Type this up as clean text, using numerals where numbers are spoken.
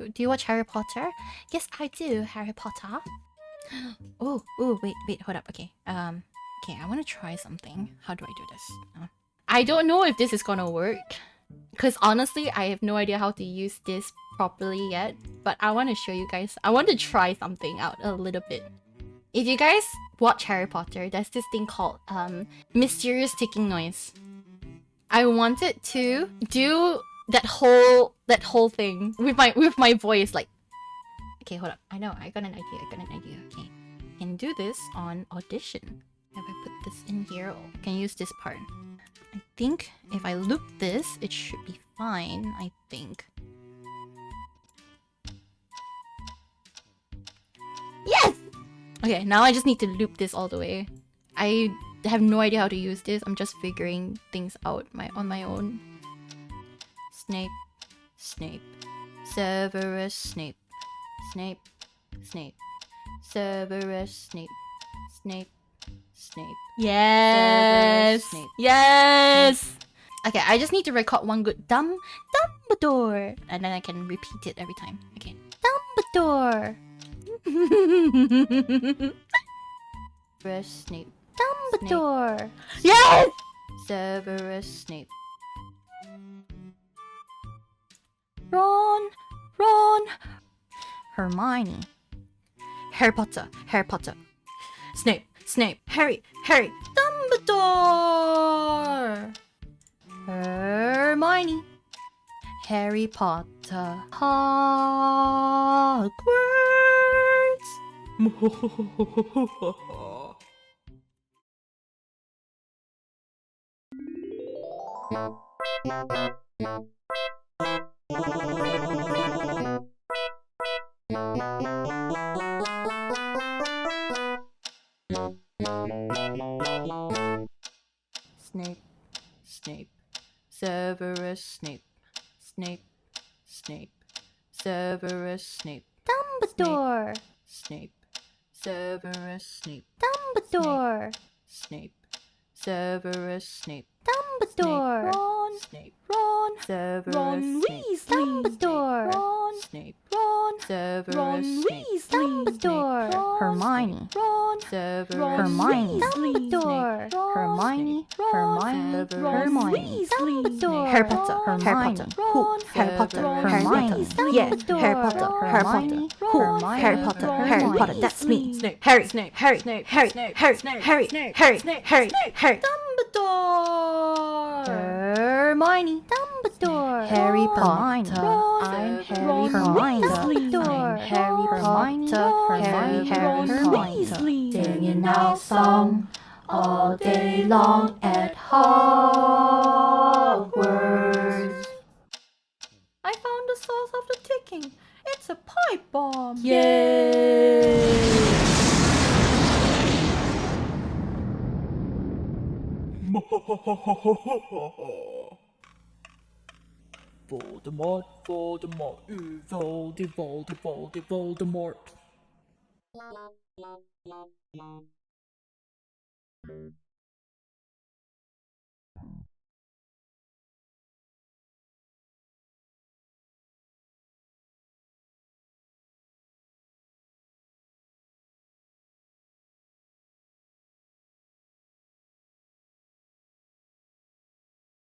Do you watch Harry Potter? Yes, I do, Harry Potter. Oh, wait, hold up. Okay, okay, I want to try something. How do I do this? I don't know if this is gonna work, because honestly, I have no idea how to use this properly yet. But I want to show you guys. I want to try something out a little bit. If you guys watch Harry Potter, there's this thing called mysterious ticking noise. I wanted to do that whole thing with my voice, like. Okay, hold up. I know. I got an idea. Okay, I can do this on audition. If I put this in here, I can use this part. I think if I loop this, it should be fine. I think. Yes! Okay, now I just need to loop this all the way. I have no idea how to use this. I'm just figuring things out on my own. Snape. Severus Snape. Severus Snape. Yes! Snape. Yes! Okay, I just need to record one good Dumbledore, and then I can repeat it every time. Okay, Dumbledore. Severus Snape. Dumbledore. Yes! Severus Snape. Ron. Hermione. Harry Potter. Snape. Harry. Dumbledore. Hermione. Harry Potter. Hogwarts. Snape. Severus Snape. Severus Snape. Dumbledore. Snape. Severus Snape. Dumbledore. Snape. Severus Snape. Dumbledore. Ron. Severus Snape. Dumbledore. Snape. Severus Snape. Dumbledore. Hermione. Severus. Hermione. Dumbledore. Hermione. Dumbledore. Harry Potter. Hermione. Who? Harry Potter. Hermione. Yeah. Harry Potter. Hermione. Who? Harry Potter. That's me. Harry. Dumbledore. Hermione. Dumbledore. Harry Potter. I'm Harry Dumbledore. Harry Potter. Harry singing our song all day long at Hogwarts. I found the source of the ticking. It's a pipe bomb. Yay! Voldemort, Voldemort.